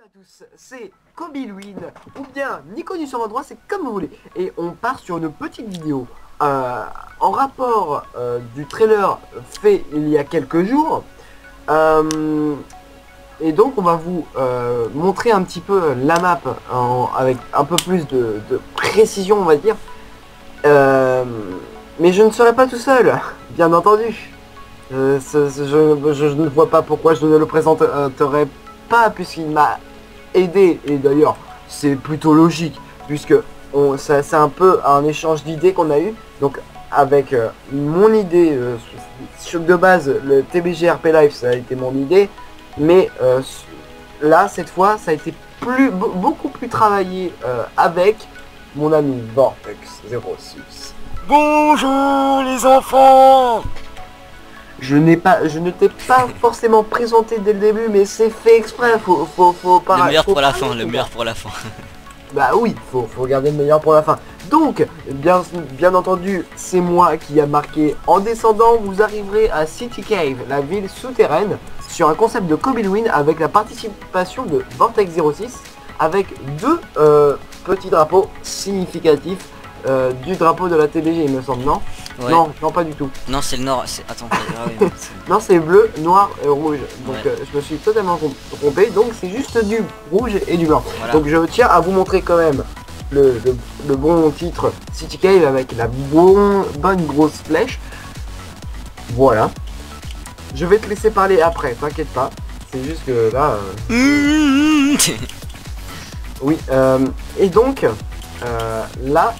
à tous, c'est Kobilwin ou bien Nico du 123, c'est comme vous voulez. Et on part sur une petite vidéo en rapport du trailer fait il y a quelques jours. Et donc on va vous montrer un petit peu la map avec un peu plus de précision, on va dire. Mais je ne serai pas tout seul, bien entendu. Je ne vois pas pourquoi je ne le présenterai pas, puisqu'il m'a aidé. Et d'ailleurs c'est plutôt logique, puisque c'est un peu un échange d'idées qu'on a eu. Donc avec mon idée de base, le TBG RP Live, ça a été mon idée. Mais là cette fois ça a été beaucoup plus travaillé avec mon ami Vortex06. Bonjour les enfants. Je ne t'ai pas forcément présenté dès le début, mais c'est fait exprès, faut pas... Le meilleur pour la fin, le meilleur pour la fin. Bah oui, faut garder le meilleur pour la fin. Donc, bien entendu, c'est moi qui a marqué. En descendant, vous arriverez à City Cave, la ville souterraine, sur un concept de Kobilwin avec la participation de Vortex06, avec deux petits drapeaux significatifs. Du drapeau de la TBG, il me semble, non? Ouais. Non, pas du tout. Non, c'est le nord. Attends, oui, non, c'est bleu, noir et rouge. Donc ouais. je me suis totalement trompé. Donc c'est juste du rouge et du blanc. Voilà. Donc je tiens à vous montrer quand même le bon titre City Cave avec la bonne grosse flèche. Voilà. Je vais te laisser parler après, t'inquiète pas. C'est juste que là... oui, et donc, là...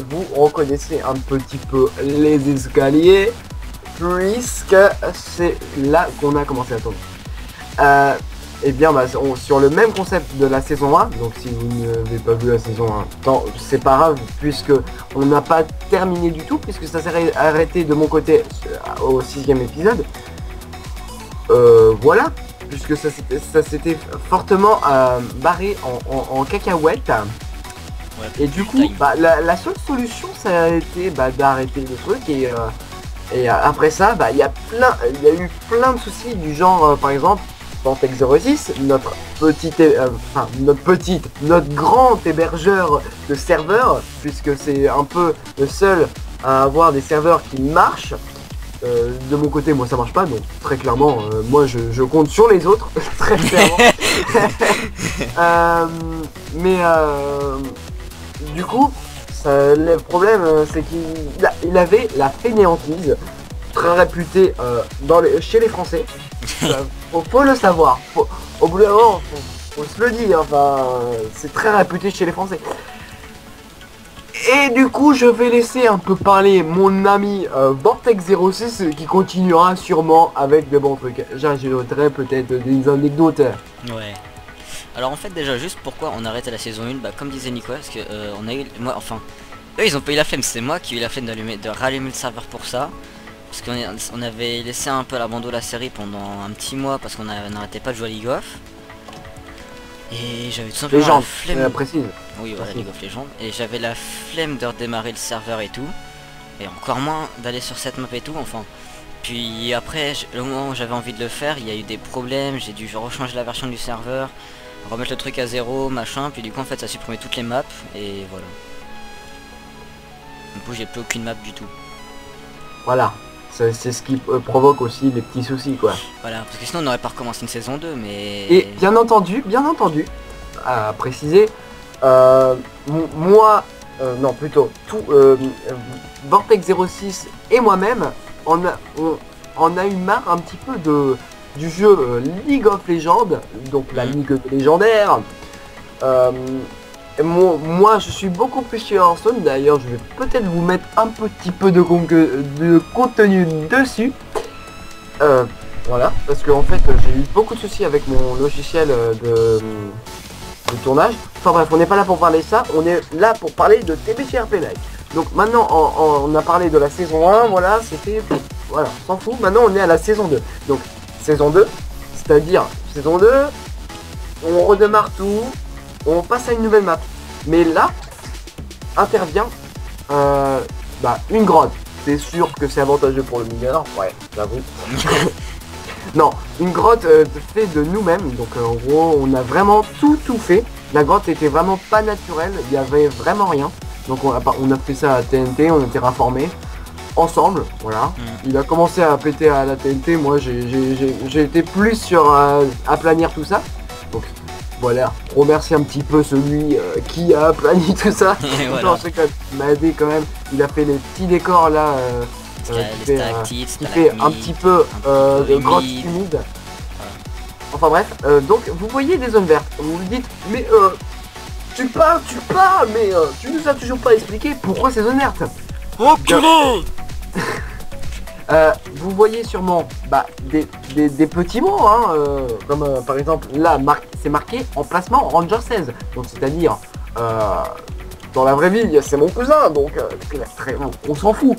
vous reconnaissez un petit peu les escaliers, puisque c'est là qu'on a commencé à tourner. Et bien sur le même concept de la saison 1, donc si vous n'avez pas vu la saison 1, c'est pas grave, puisque on n'a pas terminé du tout, puisque ça s'est arrêté de mon côté au 6e épisode. Voilà, puisque ça s'était fortement barré en cacahuète. Ouais, et du coup, la seule solution, ça a été d'arrêter le truc et après ça, il y a eu plein de soucis du genre, par exemple, Vortex06, notre grand hébergeur de serveurs, puisque c'est un peu le seul à avoir des serveurs qui marchent. De mon côté, moi ça marche pas, donc très clairement, moi je compte sur les autres, très clairement. Du coup, le problème c'est qu'il avait la fainéantise, très réputée chez les Français. Faut le savoir. Au bout d'un moment, faut se le dire. Enfin, c'est très réputé chez les Français. Et du coup, je vais laisser un peu parler mon ami Vortex06 qui continuera sûrement avec de bons trucs. J'ajouterai peut-être des anecdotes. Ouais. Alors en fait déjà juste pourquoi on a arrêté la saison 1, comme disait Nico, parce que on a eu, eux ils ont pas eu la flemme, c'est moi qui ai eu la flemme de rallumer le serveur pour ça, parce qu'on avait laissé un peu à l'abandon la série pendant un petit mois parce qu'on n'arrêtait pas de jouer à League of, et j'avais tout simplement la flemme. Précise. Oui voilà, League of Legends, et j'avais la flemme de redémarrer le serveur et tout, et encore moins d'aller sur cette map et tout, enfin. Puis après, le moment où j'avais envie de le faire, il y a eu des problèmes, j'ai dû rechanger la version du serveur, remettre le truc à 0, machin, puis du coup en fait ça supprimait toutes les maps, et voilà. Du coup j'ai plus aucune map du tout. Voilà, c'est ce qui provoque aussi les petits soucis, quoi. Voilà, parce que sinon on n'aurait pas recommencé une saison 2, mais... Et bien entendu, à préciser, moi, non plutôt, Vortex06 et moi-même, on a eu marre un petit peu du jeu League of Legends, donc la ligue légendaire. Moi je suis beaucoup plus sur Hearthstone, d'ailleurs je vais peut-être vous mettre un petit peu de contenu dessus. Voilà, parce que en fait j'ai eu beaucoup de soucis avec mon logiciel de tournage. Enfin bref, on n'est pas là pour parler de ça, on est là pour parler de TBG RP Live. Donc maintenant on a parlé de la saison 1, voilà, c'était... Voilà, on s'en fout, maintenant on est à la saison 2. Donc saison 2, c'est-à-dire saison 2, on redémarre tout, on passe à une nouvelle map. Mais là, intervient une grotte. C'est sûr que c'est avantageux pour le mineur, ouais, j'avoue. Non, une grotte fait de nous-mêmes. Donc en gros, on a vraiment tout fait. La grotte était vraiment pas naturelle, il y avait vraiment rien. Donc on a fait ça à TNT, on a terraformé ensemble, voilà. Il a commencé à péter à la TNT, moi j'ai été plus sur aplanir tout ça. Donc voilà, remercie un petit peu celui qui a aplani tout ça. Voilà. Non, c'est quand même, il m'a aidé quand même, il a fait les petits décors là. Qui fait un petit peu de grotte humide. Enfin bref, donc vous voyez des zones vertes. Vous vous dites, mais tu parles, mais tu nous as toujours pas expliqué pourquoi ces zones vertes. Vous voyez sûrement des petits mots, hein, comme par exemple là, c'est marqué emplacement Ranger 16. Donc c'est-à-dire, dans la vraie vie, c'est mon cousin, donc on s'en fout.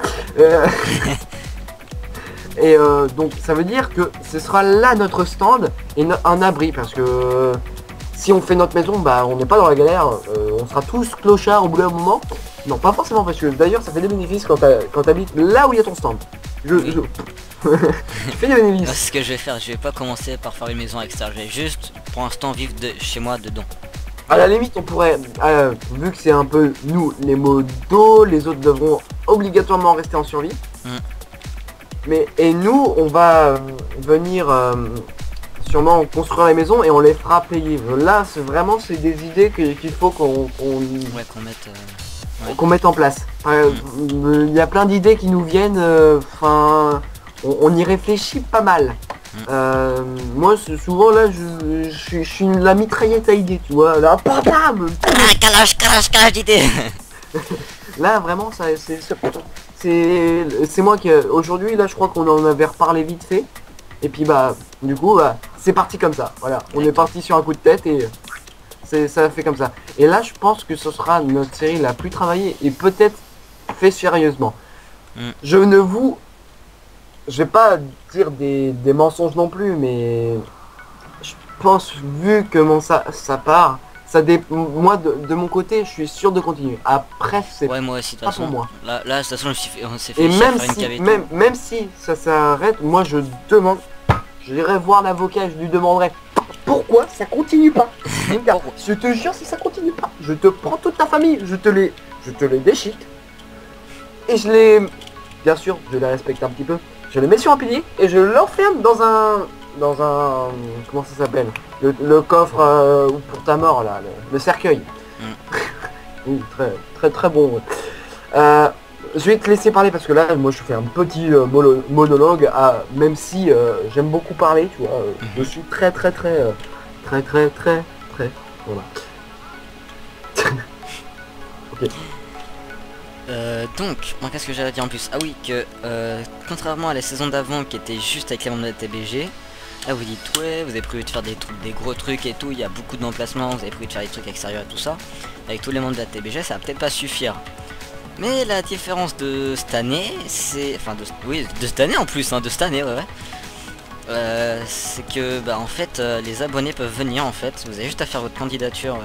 Et donc ça veut dire que ce sera là notre stand et un abri, parce que si on fait notre maison, on n'est pas dans la galère, on sera tous clochards au bout d'un moment. Non, pas forcément, parce que d'ailleurs ça fait des bénéfices quand t'habites là où il y a ton stand. Tu fais des bénéfices. C'est ce que je vais faire, je vais pas commencer par faire une maison extérieure, je vais juste pour l'instant vivre chez moi dedans. À la limite on pourrait, vu que c'est un peu nous les modos, les autres devront obligatoirement rester en survie. Et nous on va venir sûrement construire les maisons et on les fera payer. Là c'est vraiment des idées qu'il faut qu'on mette en place. Il y a plein d'idées qui nous viennent, on y réfléchit pas mal. Moi souvent là je suis la mitraillette à idées, tu vois, là bam. Calage d'idées. Là vraiment ça c'est moi qui aujourd'hui là je crois qu'on en avait reparlé vite fait. Et puis du coup c'est parti comme ça. Voilà, on est parti sur un coup de tête et ça fait comme ça. Et là je pense que ce sera notre série la plus travaillée et peut-être fait sérieusement. Je vais pas dire des mensonges non plus, mais je pense, vu que ça part, moi de mon côté je suis sûr de continuer. Après c'est moi aussi de toute pas façon. pour moi. Là de toute façon on s'est fait Et une même si ça s'arrête, moi je j'irai voir l'avocat et je lui demanderai pourquoi ça continue pas. Je te jure, si ça continue pas, je te prends toute ta famille, je te les déchique. Et bien sûr, je les respecte un petit peu. Je les mets sur un pilier et je l'enferme dans un comment ça s'appelle, le coffre pour ta mort là, le cercueil. Oui, très bon. Je vais te laisser parler parce que là moi je fais un petit monologue, même si j'aime beaucoup parler, tu vois, je suis très voilà. Ok. Donc, moi qu'est-ce que j'avais dit en plus? Ah oui, que contrairement à la saison d'avant qui était juste avec les membres de la TBG, là vous dites ouais, vous avez prévu de faire des gros trucs et tout, il y a beaucoup d'emplacements, vous avez prévu de faire des trucs extérieurs et tout ça. Avec tous les membres de la TBG, ça va peut-être pas suffire. Mais la différence de cette année, c'est... Enfin, de cette année en plus, hein, de cette année, c'est que, en fait, les abonnés peuvent venir, en fait. Vous avez juste à faire votre candidature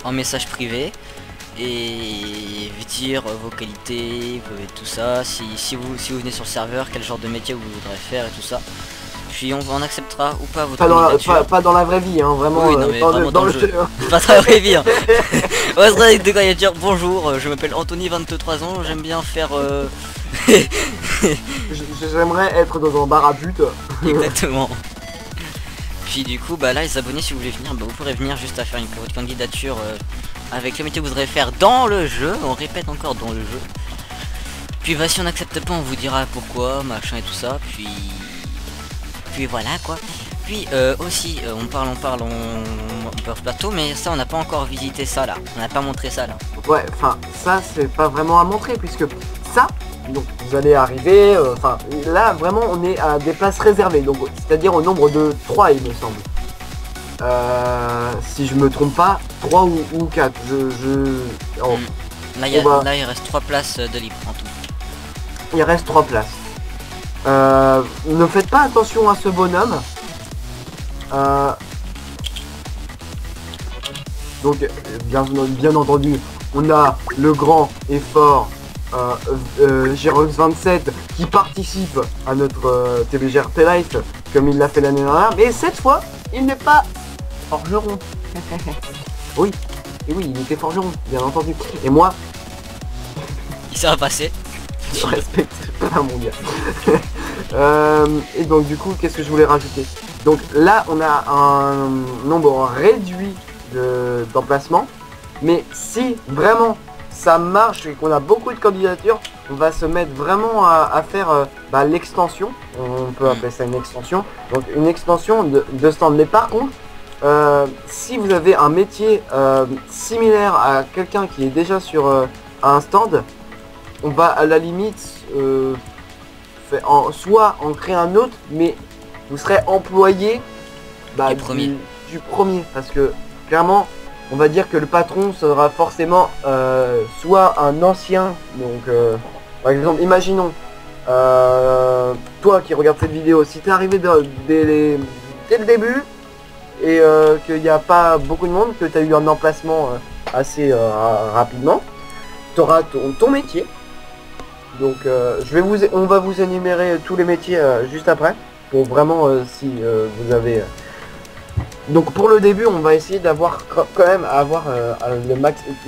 en message privé. Et dire vos qualités, tout ça. Si vous venez sur le serveur, quel genre de métier vous voudrez faire et tout ça. Puis on acceptera ou pas votre candidature. Pas dans la vraie vie, hein, vraiment. Oui, non, mais vraiment dans le jeu. Pas dans la vraie vie. Hein. Ouais, c'est de quoi il y a dire bonjour, je m'appelle Anthony, 23 ans, j'aime bien faire... J'aimerais être dans un bar à but. Exactement. Puis du coup, là, les abonnés, si vous voulez venir, vous pourrez venir juste à faire votre candidature avec le métier que vous voudrez faire dans le jeu. On répète encore dans le jeu. Puis si on n'accepte pas, on vous dira pourquoi, machin et tout ça. Puis voilà quoi. Puis aussi on parle on peut plateau, mais ça on n'a pas encore visité ça là, on n'a pas montré ça là. Ouais, enfin ça c'est pas vraiment à montrer puisque ça, donc vous allez arriver, là vraiment on est à des places réservées, donc c'est-à-dire au nombre de 3 il me semble. Si je me trompe pas, 3 ou 4, Là il reste 3 places de libre en tout. Il reste 3 places. Ne faites pas attention à ce bonhomme. Donc bien entendu on a le grand et fort Girox 27 qui participe à notre TVGRT Life comme il l'a fait l'année dernière, mais cette fois, il n'est pas forgeron. Oui, et oui, il était forgeron, bien entendu. Et moi, Ça va passer. je respecte pas mon gars. Et donc du coup, qu'est-ce que je voulais rajouter? Donc là, on a un nombre réduit d'emplacements, mais si vraiment ça marche et qu'on a beaucoup de candidatures, on va se mettre vraiment à faire l'extension. On peut appeler ça une extension. Donc une extension de stand. Mais par contre, si vous avez un métier similaire à quelqu'un qui est déjà sur un stand, on va à la limite soit en créer un autre, mais vous serez employé du premier, parce que clairement on va dire que le patron sera forcément soit un ancien, donc par exemple imaginons toi qui regardes cette vidéo, si tu es arrivé dès le début et qu'il n'y a pas beaucoup de monde, que tu as eu un emplacement assez rapidement, tu auras ton métier. Donc on va vous énumérer tous les métiers juste après, pour vraiment si vous avez... Donc pour le début, on va essayer d'avoir quand même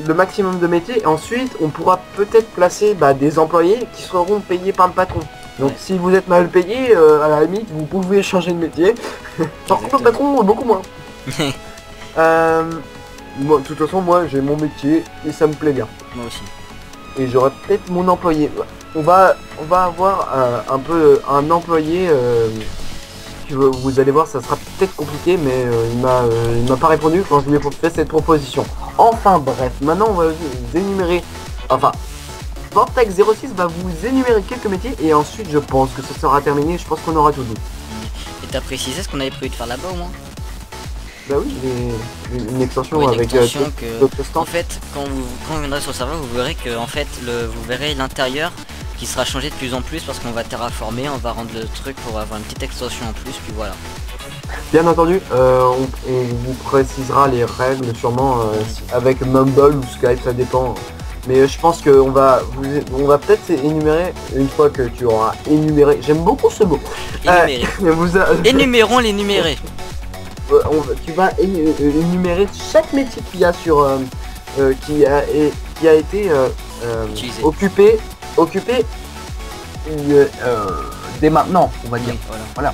le maximum de métiers. Et ensuite, on pourra peut-être placer des employés qui seront payés par le patron. Donc si vous êtes mal payé, à la limite, vous pouvez changer de métier. Par contre, le patron, beaucoup moins. Moi, de toute façon, moi, j'ai mon métier et ça me plaît bien. Moi aussi. Et j'aurai peut-être mon employé. On va avoir un peu un employé. Vous allez voir, ça sera peut-être compliqué, mais il m'a pas répondu quand je lui ai fait cette proposition. Enfin bref, maintenant on va vous énumérer, enfin Vortex06 va vous énumérer quelques métiers et ensuite je pense que ce sera terminé, je pense qu'on aura tout dit. Et t'as précisé ce qu'on avait prévu de faire là-bas au moins? Bah oui, une extension oui, avec en fait, quand vous viendrez sur le serveur, vous verrez que en fait vous verrez l'intérieur qui sera changé de plus en plus parce qu'on va terraformer, on va rendre le truc pour avoir une petite extension en plus, puis voilà. Bien entendu, on vous précisera les règles sûrement avec Mumble ou Skype, ça dépend. Mais je pense qu'on va peut-être énumérer une fois que tu auras énuméré. J'aime beaucoup ce mot. Énumérons les numérés. Tu vas énumérer chaque métier qu'il y a sur qui a été occupé dès maintenant, on va dire. Oui, voilà.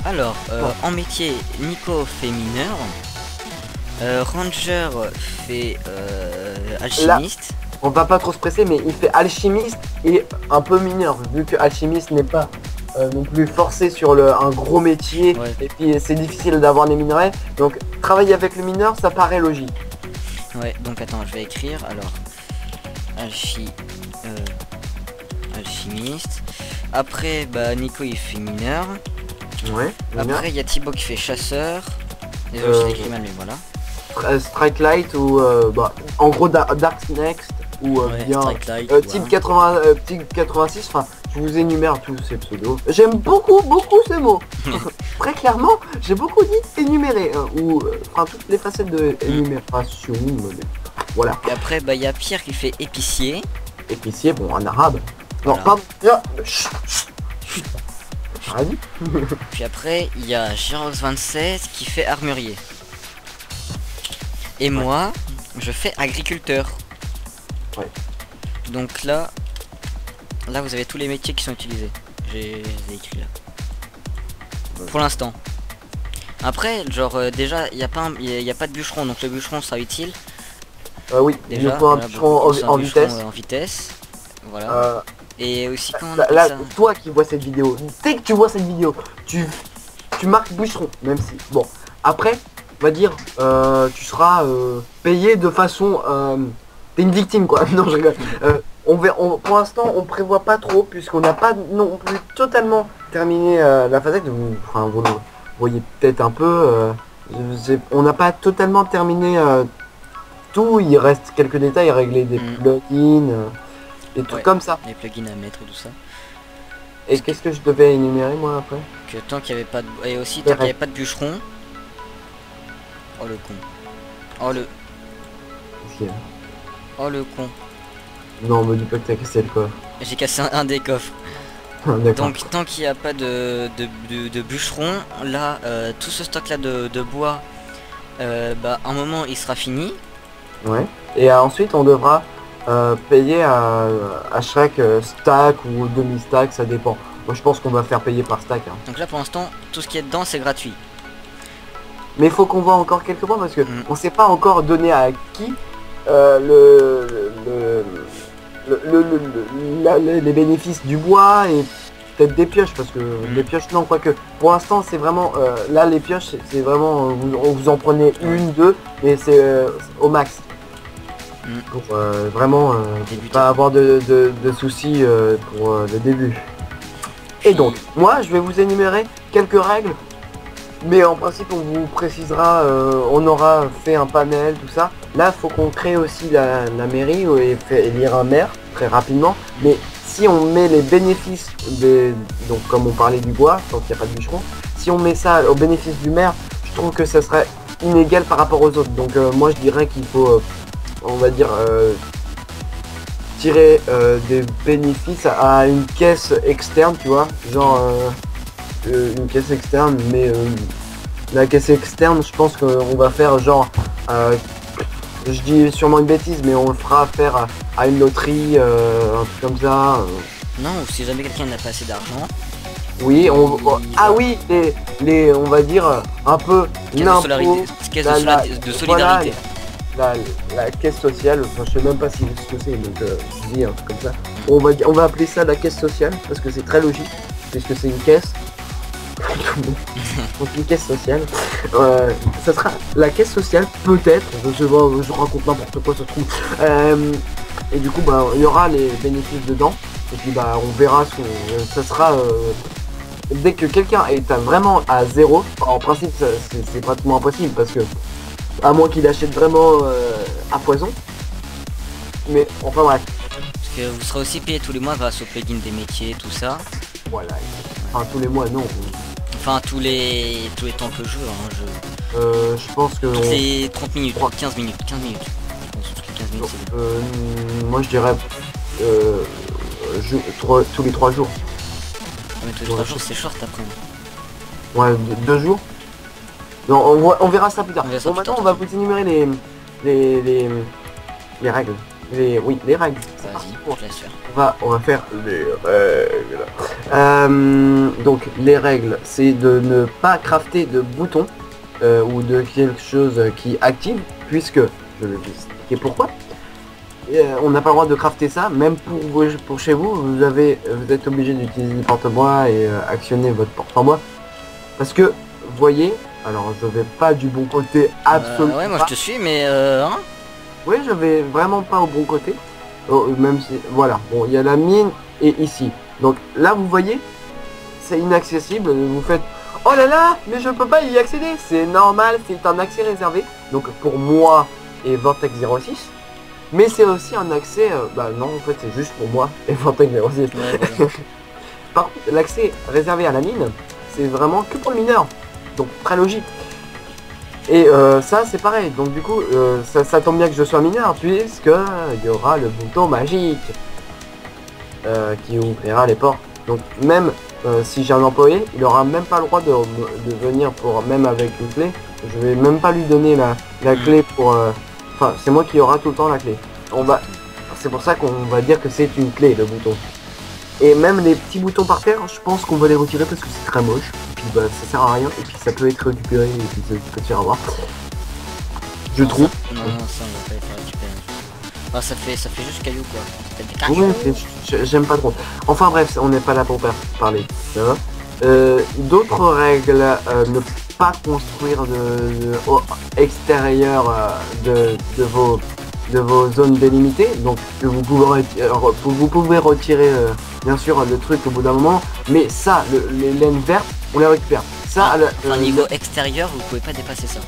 Alors, en métier, Nico fait mineur, Ranger fait alchimiste. Là, on va pas trop se presser, mais il fait alchimiste et un peu mineur, vu que alchimiste n'est pas non plus forcé sur un gros métier, et puis c'est difficile d'avoir des minerais. Donc travailler avec le mineur, ça paraît logique. Ouais, donc attends, je vais écrire alors alchimiste. Après, Nico il fait mineur. Ouais. Après, il y a Thibaut qui fait chasseur. Désolé, je l'écris mal, mais voilà. Strike Light ou en gros Dark Next ou bien type 80, type 86. Enfin, je vous énumère tous ces pseudos. J'aime beaucoup ces mots. Très clairement, j'ai beaucoup dit énumérer ou toutes les facettes de énumération. Voilà. Et après, il y a Pierre qui fait épicier. Épicier, bon, en arabe. Non, voilà. Pardon. Puis après, il y a Girox27 qui fait armurier. Et moi, je fais agriculteur. Ouais. Donc là, vous avez tous les métiers qui sont utilisés. J'ai écrit là. Ouais. Pour l'instant. Après, genre déjà, il n'y a pas de bûcheron, donc le bûcheron sera utile. Oui, déjà, il faut un bûcheron en vitesse. En vitesse. Voilà. Et aussi quand là, toi qui vois cette vidéo, dès que tu vois cette vidéo, tu marques bûcheron, même si bon. Après, on va dire, tu seras payé de façon, t'es une victime quoi. Non, je rigole. Pour l'instant, on prévoit pas trop puisqu'on n'a pas non plus totalement terminé la facette. Vous voyez peut-être un peu. On n'a pas totalement terminé tout. Il reste quelques détails à régler, des plugins. Des trucs comme ça. Les plugins à mettre et tout ça. Et qu'est-ce que je devais énumérer moi après? Que tant qu'il n'y avait pas de... Et aussi tant qu'il n'y avait pas de bûcheron. Oh le con. Oh le con. Non, me dis pas que t'as cassé le coffre. J'ai cassé un des coffres. D'accord. Donc tant qu'il n'y a pas de bûcheron, là, tout ce stock là de bois, bah un moment il sera fini. Ouais. Et ensuite, on devra payer à chaque stack ou demi-stack, ça dépend. Moi, je pense qu'on va faire payer par stack. Hein. Donc là pour l'instant, tout ce qui est dedans c'est gratuit. Mais il faut qu'on voit encore quelques points parce que Mm. on sait pas encore donné à qui les bénéfices du bois et peut-être des pioches parce que les pioches non, quoique pour l'instant c'est vraiment là les pioches c'est vraiment vous en prenez une, deux et c'est au max pour vraiment Débuter. pas avoir de soucis pour le début. Et donc moi je vais vous énumérer quelques règles. Mais en principe, on vous précisera, on aura fait un panel, tout ça. Là, faut qu'on crée aussi la mairie et élire un maire très rapidement. Mais si on met les bénéfices des, donc comme on parlait du bois, tant qu'il n'y a pas de bûcheron, si on met ça au bénéfice du maire, je trouve que ça serait inégal par rapport aux autres. Donc moi, je dirais qu'il faut, on va dire, tirer des bénéfices à une caisse externe, tu vois, genre. Une caisse externe, mais la caisse externe, je pense qu'on va faire genre, je dis sûrement une bêtise, mais on le fera faire à une loterie, un truc comme ça. Non, ou si jamais quelqu'un n'a pas assez d'argent. Oui, ah oui, on va dire un peu l'impôt, Caisse de solidarité. la caisse sociale. Enfin, je sais même pas si ce que c'est, donc je dis un truc comme ça. On va appeler ça la caisse sociale parce que c'est très logique, puisque c'est une caisse. Donc une caisse sociale, ça sera la caisse sociale peut-être, je raconte n'importe quoi ça se trouve, et du coup bah il y aura les bénéfices dedans et puis bah on verra ça sera dès que quelqu'un est vraiment à zéro. En principe c'est pratiquement impossible parce que à moins qu'il achète vraiment à poison, mais enfin bref. Parce que vous serez aussi payé tous les mois grâce au plugin des métiers, tout ça. Voilà, enfin tous les mois non. Enfin tous les temps que je joue, hein, je pense que toutes les 30 minutes, 15 minutes, 15 minutes. Je pense que toutes les 15 minutes c'est bien. moi je dirais tous les 3 jours. Mais tous les 3 jours c'est short après. Ouais, 2 jours. Non, on verra ça plus tard. On verra ça Bon, plus maintenant tard, on va vous énumérer les règles. Les règles. C'est parti. Vas-y, je te laisse faire. On va faire les règles. Donc les règles, c'est de ne pas crafter de boutons ou de quelque chose qui active, puisque je vais vous expliquer pourquoi. On n'a pas le droit de crafter ça, même pour chez vous, vous êtes obligé d'utiliser des porte-bois et actionner votre porte-bois. Parce que, vous voyez, alors je vais pas du bon côté absolument. Ouais, moi je te suis, mais hein. Oui, je vais vraiment pas au bon côté. Même si, voilà, bon, il y a la mine et ici. Donc là, vous voyez, c'est inaccessible. Vous faites, oh là là, mais je peux pas y accéder. C'est normal, c'est un accès réservé. Donc pour moi et Vortex06. Mais c'est aussi un accès, bah non, en fait, c'est juste pour moi et Vortex06. Ouais, voilà. Par contre, l'accès réservé à la mine, c'est vraiment que pour le mineur. Donc très logique. Et ça c'est pareil, donc du coup ça tombe bien que je sois mineur puisque il y aura le bouton magique qui ouvrira les portes. Donc même si j'ai un employé, il aura même pas le droit de venir pour même avec une clé. Je vais même pas lui donner la clé pour enfin c'est moi qui aura tout le temps la clé. C'est pour ça qu'on va dire que c'est une clé le bouton. Et même les petits boutons par terre, je pense qu'on va les retirer parce que c'est très moche. Et puis bah ça sert à rien. Et puis ça peut être récupéré et puis ça peut te faire avoir. Je trouve. Non, ça on va pas être récupéré. Ah, ça fait juste caillou quoi. Ça fait des Ouais, cailloux. j'aime pas trop. Enfin bref, on n'est pas là pour parler. Ça va. D'autres règles, ne pas construire au extérieur de vos zones délimitées. Donc que vous pouvez retirer bien sûr le truc au bout d'un moment, mais ça, les laines vertes, on les récupère. Ça, niveau extérieur, vous pouvez pas dépasser ça.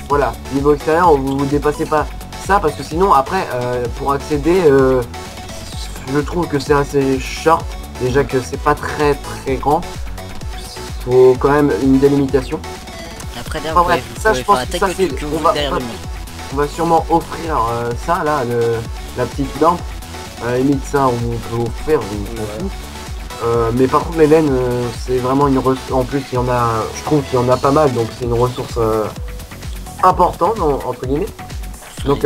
voilà, niveau extérieur, vous dépassez pas ça parce que sinon après pour accéder, je trouve que c'est assez short. Déjà que c'est pas très grand. Faut quand même une délimitation. Après là, Enfin, vous bref, pouvez ça je pense faire que un ça tech c'est. que vous derrière le mur. On va sûrement offrir ça là, la petite lampe. À la limite, ça, on peut offrir, on s'en Ouais. fout. Mais par contre, les laines, c'est vraiment une ressource. En plus, il y en a, je trouve qu'il y en a pas mal, donc c'est une ressource importante, entre guillemets. Donc,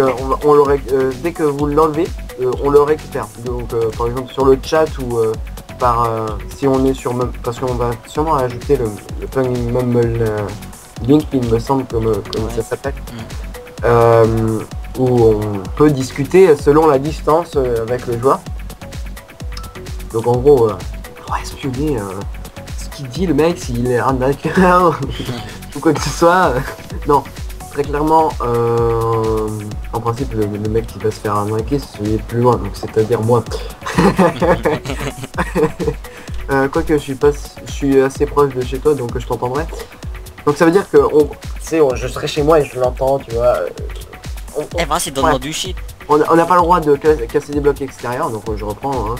dès que vous l'enlevez, on le récupère. Donc, par exemple, sur le chat ou si on est sur parce qu'on va sûrement ajouter le Punk Mumble Link, il me semble, comme ça s'appelle. Où on peut discuter selon la distance avec le joueur. Donc en gros, on pourra espionner ce qu'il dit le mec, s'il est arnaqueur ou quoi que ce soit. Non, très clairement, en principe, le mec qui va se faire arnaquer, c'est celui plus loin, donc c'est-à-dire moi. Quoique je suis assez proche de chez toi, donc je t'entendrai. Donc ça veut dire que je serai chez moi et je l'entends, tu vois. Eh ben c'est dans du shit. On n'a pas le droit de casser des blocs extérieurs, donc je reprends. Hein.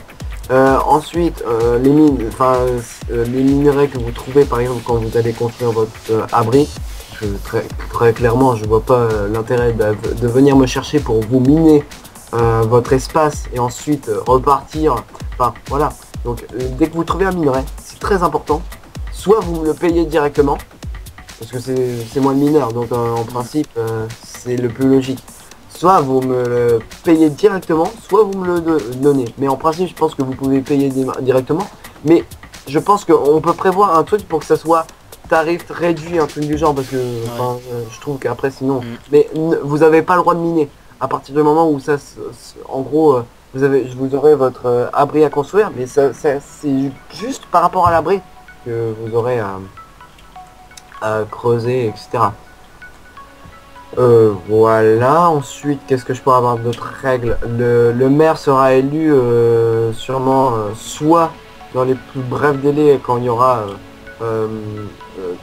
Ensuite, les minerais que vous trouvez, par exemple, quand vous allez construire votre abri, très clairement, je vois pas l'intérêt de venir me chercher pour vous miner votre espace et ensuite repartir. Enfin, voilà. Donc, dès que vous trouvez un minerai, c'est très important. Soit vous me le payez directement, parce que c'est moi le mineur, donc en principe, c'est le plus logique. Soit vous me le payez directement, soit vous me le donnez. Mais en principe, je pense que vous pouvez payer directement. Mais je pense qu'on peut prévoir un truc pour que ça soit tarif réduit, un truc du genre, parce que je trouve qu'après sinon... Mais vous n'avez pas le droit de miner. À partir du moment où ça, en gros, vous aurez votre abri à construire, mais c'est juste par rapport à l'abri que vous aurez à creuser, etc. Voilà, ensuite, qu'est-ce que je peux avoir d'autres règles? Le maire sera élu sûrement soit dans les plus brefs délais quand il y aura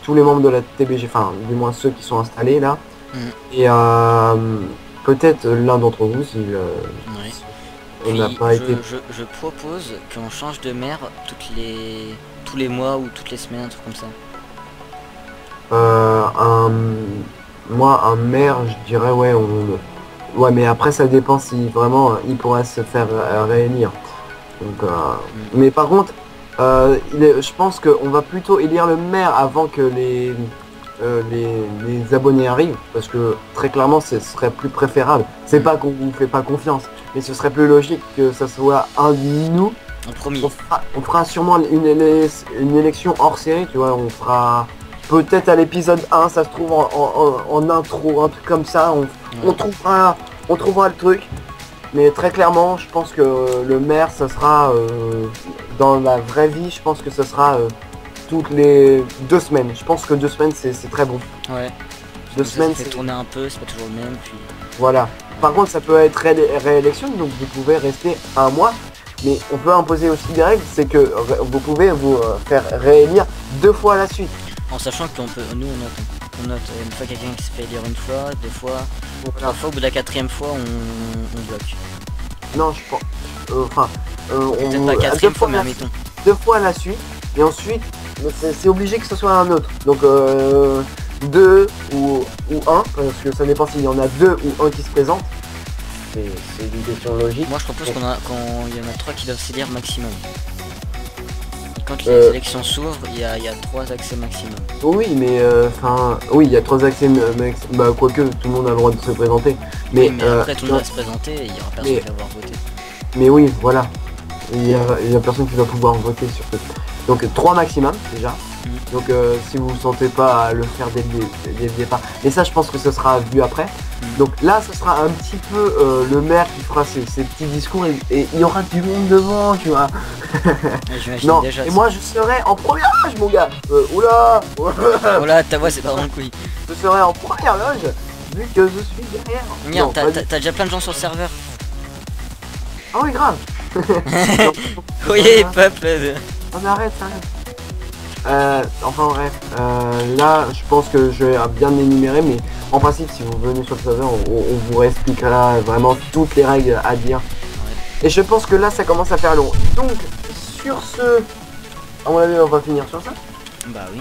tous les membres de la TBG, enfin du moins ceux qui sont installés là, et peut-être l'un d'entre vous si on n'a pas été... Je propose qu'on change de maire tous les mois ou toutes les semaines, un truc comme ça. Moi, un maire, je dirais, ouais, mais après, ça dépend si vraiment il pourrait se faire réélire. Donc, mais par contre, je pense qu'on va plutôt élire le maire avant que les abonnés arrivent, parce que très clairement, ce serait plus préférable. C'est pas qu'on vous fait pas confiance, mais ce serait plus logique que ça soit un de nous. En premier. On fera sûrement une élection hors série, tu vois, on fera... Peut-être à l'épisode 1, ça se trouve en intro, un truc comme ça, on trouvera le truc. Mais très clairement, je pense que le maire, ça sera, dans la vraie vie, je pense que ça sera toutes les 2 semaines. Je pense que 2 semaines, c'est très bon. Ouais. 2 semaines, c'est tourner un peu, c'est pas toujours le même. Puis... Voilà. Par contre, ça peut être réélection, donc vous pouvez rester 1 mois. Mais on peut imposer aussi des règles, c'est que vous pouvez vous faire réélire 2 fois à la suite. En sachant qu'on peut, nous on note une fois quelqu'un qui se fait élire une fois, 2 fois, 3 fois, au bout de la 4e fois on bloque. Non, je pense... peut-être pas 4e fois, mais admettons. 2 fois à la suite, et ensuite c'est obligé que ce soit un autre. Donc 2 ou 1, parce que ça dépend s'il y en a 2 ou 1 qui se présente. C'est une question logique. Moi je propose qu'il y en a 3 qui doivent s'élire maximum. Quand les élections s'ouvrent, il y a 3 accès maximum. Oui, mais oui, il y a 3 accès bah quoique tout le monde a le droit de se présenter. Mais, oui, mais après tout le monde va se présenter et il y aura personne qui va pouvoir voter. Mais oui, voilà. Il y a personne qui va pouvoir voter sur ce. Donc 3 maximum déjà. Donc si vous ne sentez pas à le faire dès le départ. Mais ça je pense que ce sera vu après. Donc là ce sera un petit peu le maire qui fera ses petits discours et il y aura du monde devant, tu vois. Non, déjà, et moi je serai en première loge mon gars. Oula. Oula, ta voix c'est pas vraiment couille. Je serai en première loge vu que je suis derrière. Merde, t'as déjà plein de gens sur le serveur. Ah oui grave. Oui peuple. On arrête. Enfin bref, là je pense que je vais bien énumérer, mais en principe si vous venez sur le serveur on vous expliquera vraiment toutes les règles à dire. Et je pense que là ça commence à faire long. Donc sur ce, à mon avis on va finir sur ça. Bah oui.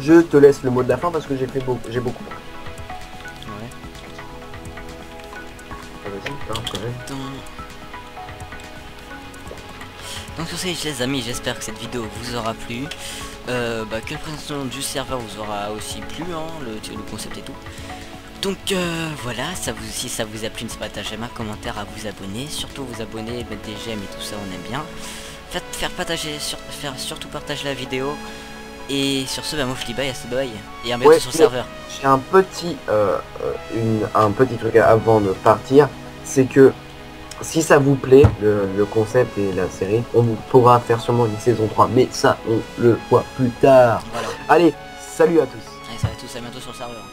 Je te laisse le mot de la fin parce que j'ai beaucoup. Ouais. Vas-y, Donc sur ce les amis, j'espère que cette vidéo vous aura plu. Que la présentation du serveur vous aura aussi plu, hein, le concept et tout. Donc voilà, si ça vous a plu, n'hésitez pas à partager un commentaire, à vous abonner, surtout vous abonner, mettre des j'aime et tout ça, on aime bien. Faire surtout partager la vidéo. Et sur ce, moi je dis bye, à ce bye et à bientôt sur le serveur. J'ai un petit truc avant de partir, c'est que si ça vous plaît, le concept et la série, on pourra faire sûrement une saison 3, mais ça on le voit plus tard. Voilà. Allez, salut à tous. Allez, salut à tous, à bientôt sur le serveur.